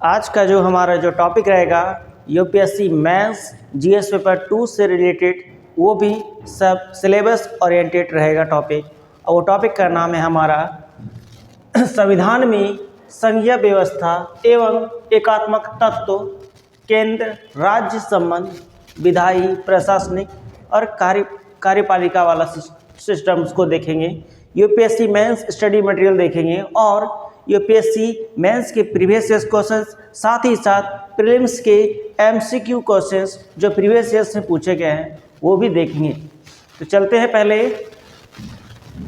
आज का जो हमारा जो टॉपिक रहेगा यूपीएससी मेंस जीएस पेपर 2 से रिलेटेड, वो भी सब सिलेबस ओरिएंटेड रहेगा टॉपिक। और वो टॉपिक का नाम है हमारा संविधान में संघीय व्यवस्था एवं एकात्मक तत्व, केंद्र राज्य संबंध, विधायी प्रशासनिक और कार्यपालिका वाला सिस्टम्स को देखेंगे। यूपीएससी मेंस स्टडी मटेरियल देखेंगे और यूपीएससी मेंस के प्रीवियस ईयर क्वेश्चंस, साथ ही साथ प्रीलिम्स के एमसीक्यू क्वेश्चंस जो प्रीवियस ईयर से पूछे गए हैं वो भी देखेंगे। तो चलते हैं पहले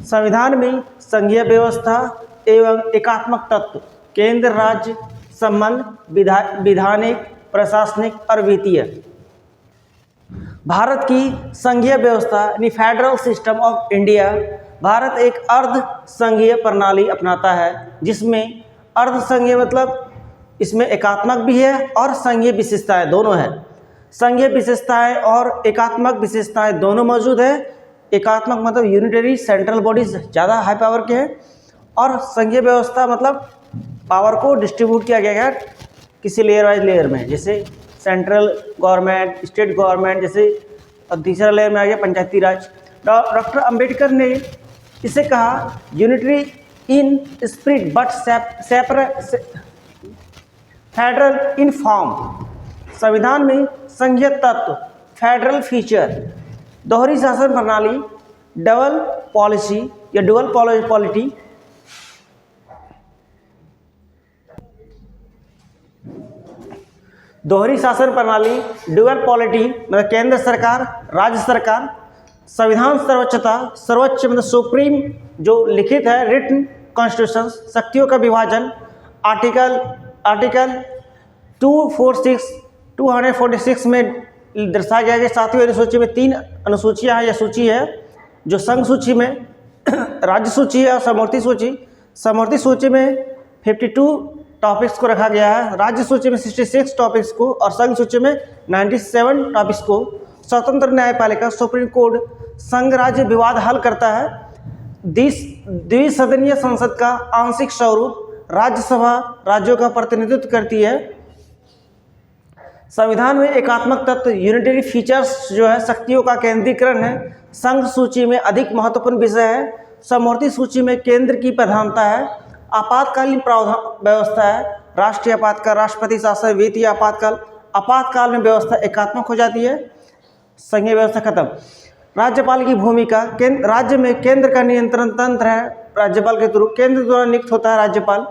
संविधान में संघीय व्यवस्था एवं एकात्मक तत्व, केंद्र राज्य संबंध, विधानिक प्रशासनिक और वित्तीय। भारत की संघीय व्यवस्था यानी federal system of India, Bharat एक अर्ध संघीय प्रणाली अपनाता है, जिसमें अर्ध संघीय मतलब इसमें एकात्मक भी है और संघीय विशेषताएं दोनों है। संघीय विशेषताएं और एकात्मक विशेषताएं दोनों मौजूद है। एकात्मक मतलब यूनिटरी सेंट्रल बॉडीज ज़्यादा हाई पावर के हैं, और संघीय व्यवस्था मतलब पावर को डिस्ट्रीब्यूट किया गया है किसी लेयर वाइज लेयर में, जैसे सेंट्रल गवर्नमेंट, स्टेट गवर्नमेंट, जैसे तीसरा लेयर में आ गया पंचायती राज। डॉक्टर अंबेडकर ने इसे कहा unitary in spirit but federal in form. संविधान में संघीय तत्व, फेडरल फीचर, दोहरी शासन प्रणाली, डबल पॉलिसी या डुअल पॉलिटी, दोहरी शासन प्रणाली, डुअल पॉलिटी मतलब केंद्र सरकार राज्य सरकार, संविधान सर्वोच्चता, सर्वोच्च मतलब सुप्रीम जो लिखित है रिटन कॉन्स्टिट्यूशन, शक्तियों का विभाजन, आर्टिकल 246 में दर्शाया गया है। सातवीं अनुसूची में 3 अनुसूचियां हैं या सूची है, जो संघ सूची में राज्य सूची है और समवर्ती सूची। समवर्ती सूची में 52 टॉपिक्स को रखा गया है, राज्य सूची में 66 टॉपिक्स को और संघ सूची में 97 टॉपिक्स को। स्वतंत्र न्यायपालिका सुप्रीम कोर्ट संघ राज्य विवाद हल करता है। द्विसदनीय संसद का आंशिक स्वरूप, राज्यसभा राज्यों का प्रतिनिधित्व करती है। संविधान में एकात्मक तत्व यूनिटरी फीचर्स जो है शक्तियों का केंद्रीकरण है। संघ सूची में अधिक महत्वपूर्ण विषय है। समवर्ती सूची में केंद्र की प्रधानता है। आपातकालीन प्रावधान व्यवस्था है, राष्ट्रीय आपातकाल, राष्ट्रपति शासन, वित्तीय आपातकाल में व्यवस्था एकात्मक हो जाती है, संघीय व्यवस्था खत्म। राज्यपाल की भूमिका, राज्य में केंद्र का नियंत्रण तंत्र है, राज्यपाल के थ्रू केंद्र द्वारा नियुक्त होता है राज्यपाल।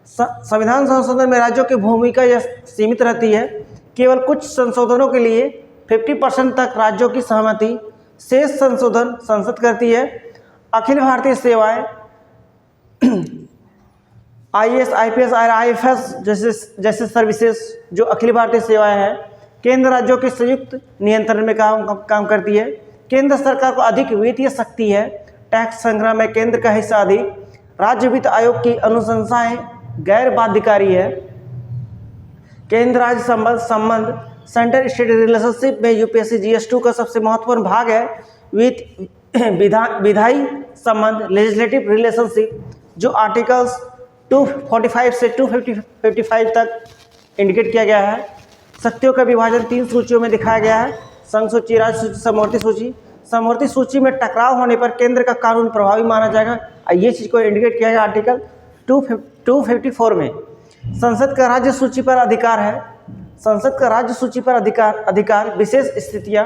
संविधान संशोधन में राज्यों की भूमिका यह सीमित रहती है, केवल कुछ संशोधनों के लिए 50% तक राज्यों की सहमति, शेष संशोधन संसद करती है। अखिल भारतीय सेवाएं आईएएस, आईपीएस और आईएफएस जैसे सर्विसेज जो अखिल भारतीय सेवाएं हैं, केंद्र राज्यों के संयुक्त नियंत्रण में काम करती है। केंद्र सरकार को अधिक वित्तीय शक्ति है, टैक्स संग्रह में केंद्र का हिस्सा अधिक। राज्य वित्त आयोग की अनुशंसाएं गैर बाध्यकारी है। केंद्र राज्य संबंध सेंटर स्टेट रिलेशनशिप में यूपीएससी जीएस2 का सबसे महत्वपूर्ण भाग है। विधायी संबंध लेजिस्लेटिव रिलेशनशिप, जो आर्टिकल्स 245 से 255 तक इंडिकेट किया गया है। शक्तियों का विभाजन 3 सूचियों में दिखाया गया है, संघ सूची, राज्य सूची, समवर्ती सूची। समवर्ती सूची में टकराव होने पर केंद्र का कानून प्रभावी माना जाएगा, ये चीज़ को इंडिकेट किया गया आर्टिकल 254 में। संसद का राज्य सूची पर अधिकार है। संसद का राज्य सूची पर अधिकार विशेष स्थितियाँ,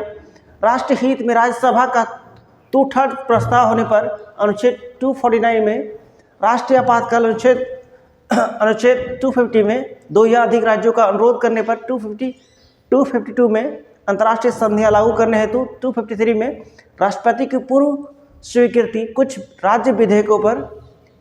राष्ट्रहित में राज्यसभा का 2/3 प्रस्ताव होने पर अनुच्छेद 249 में, राष्ट्रीय आपातकाल अनुच्छेद 250 में, 2 या अधिक राज्यों का अनुरोध करने पर 252 में, अंतर्राष्ट्रीय संधियां लागू करने हेतु 253 में, राष्ट्रपति की पूर्व स्वीकृति, कुछ राज्य विधेयकों पर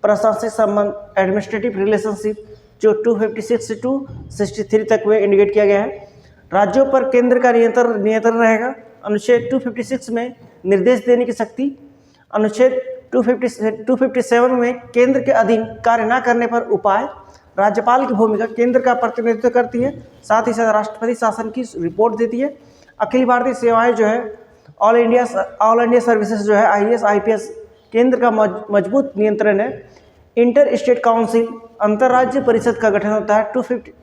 प्रशासनिक संबंध एडमिनिस्ट्रेटिव रिलेशनशिप जो 256 से 263 तक में इंडिकेट किया गया है। राज्यों पर केंद्र का नियंत्रण रहेगा। अनुच्छेद 256 में निर्देश देने की शक्ति, अनुच्छेद 257 में केंद्र के अधीन कार्य न करने पर उपाय, राज्यपाल की भूमिका केंद्र का प्रतिनिधित्व करती है, साथ ही साथ राष्ट्रपति शासन की रिपोर्ट देती है। अखिल भारतीय सेवाएं जो है ऑल इंडिया सर्विसेज जो है आईएएस, आईपीएस, केंद्र का मजबूत नियंत्रण है। इंटर स्टेट काउंसिल अंतर्राज्य परिषद का गठन होता है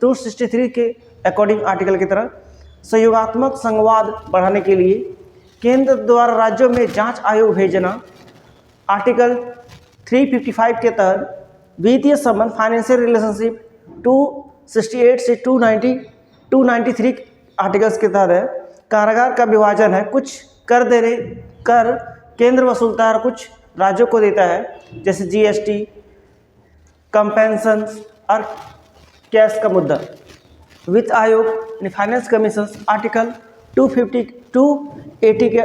263 के अकॉर्डिंग आर्टिकल की तरह। सहयोगात्मक संवाद बढ़ाने के लिए केंद्र द्वारा राज्यों में जांच आयोग भेजना, आर्टिकल 355 के तहत वित्तीय संबंध फाइनेंशियल रिलेशनशिप 268 से 293 आर्टिकल्स के तहत है। कारागार का विभाजन है, कुछ कर केंद्र वसूलता है और कुछ राज्यों को देता है, जैसे जीएसटी, कंपेंशन और कैश का मुद्दा। वित्त आयोग यानी फाइनेंस कमीशन आर्टिकल 280 के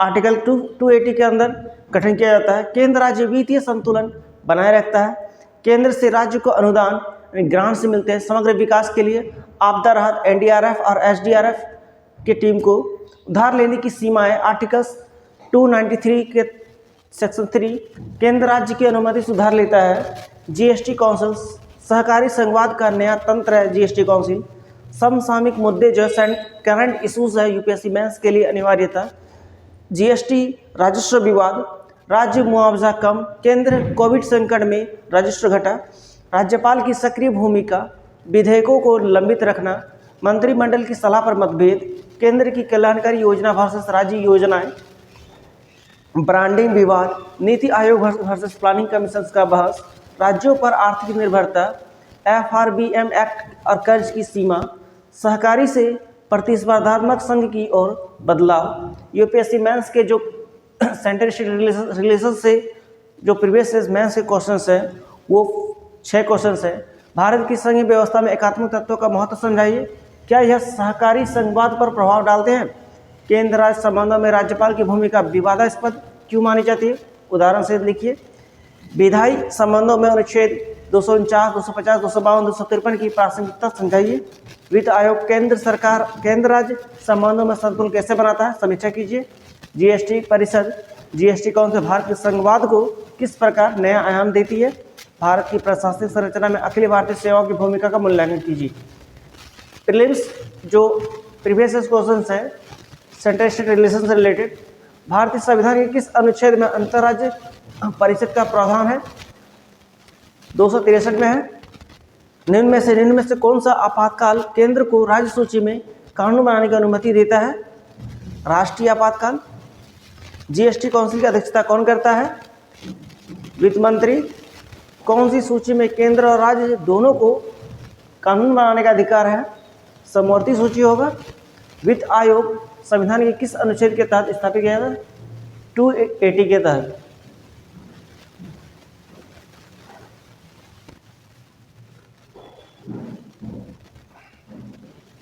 आर्टिकल 280 के अंदर गठन किया जाता है। केंद्र राज्य वित्तीय संतुलन बनाए रखता है। केंद्र से राज्य को अनुदान यानी ग्रांट से मिलते हैं समग्र विकास के लिए। आपदा राहत एनडीआरएफ और एसडीआरएफ की टीम को उधार लेने की सीमाएं आर्टिकल्स 293 के सेक्शन 3। केंद्र राज्य की अनुमति से उधार लेता है। जीएसटी काउंसिल सहकारी संवाद का नया तंत्र है। जीएसटी काउंसिल समसामयिक मुद्दे जो करंट इशूज है यूपीएससी मेंस के लिए अनिवार्यता। जीएसटी राजस्व विवाद, राज्य मुआवजा कम, केंद्र कोविड संकट में राजस्व घटा, राज्यपाल की सक्रिय भूमिका, विधेयकों को लंबित रखना, मंत्रिमंडल की सलाह पर मतभेद, केंद्र की कल्याणकारी योजना वर्सेस राज्य योजनाएं, ब्रांडिंग विवाद, NITI Aayog versus planning commission का बहस, राज्यों पर आर्थिक निर्भरता, एफआरबीएम एक्ट और कर्ज की सीमा, सहकारी से प्रतिस्पर्धात्मक संघ की ओर बदलाव। यूपीएससी मेंस के जो सेंट्रल स्टेट रिलेशन से जो प्रीवियस मेंस के क्वेश्चंस हैं वो 6 क्वेश्चंस हैं। भारत की संघीय व्यवस्था में एकात्मक तत्वों का महत्व समझाइए। क्या यह सहकारी संवाद पर प्रभाव डालते हैं? केंद्र राज्य संबंधों में राज्यपाल की भूमिका विवादास्पद क्यों मानी जाती है? उदाहरण से लिखिए। विधायी संबंधों में अनुच्छेद 249, 250, 252, 253 की प्रासंगिकता समझाइए। वित्त आयोग केंद्र राज्य संबंधों में संतुलन कैसे बनाता है? समीक्षा कीजिए। जीएसटी परिषद जीएसटी काउंसिल भारत के संवाद को किस प्रकार नया आयाम देती है? भारत की प्रशासनिक संरचना में अखिल भारतीय सेवाओं की भूमिका का मूल्यांकन कीजिए। प्रीलिम्स जो प्रीवियस क्वेश्चन है सेंट्रल स्टेट रिलेशन से रिलेटेड, भारतीय संविधान के किस अनुच्छेद में अंतर्राज्य परिषद का प्रावधान है? 263 में है। निम्न में से कौन सा आपातकाल केंद्र को राज्य सूची में कानून बनाने की अनुमति देता है? राष्ट्रीय आपातकाल। जीएसटी काउंसिल की अध्यक्षता कौन करता है? वित्त मंत्री। कौन सी सूची में केंद्र और राज्य दोनों को कानून बनाने का अधिकार है? समवर्ती सूची होगा। वित्त आयोग संविधान के किस अनुच्छेद के तहत स्थापित किया गया? 280 के तहत।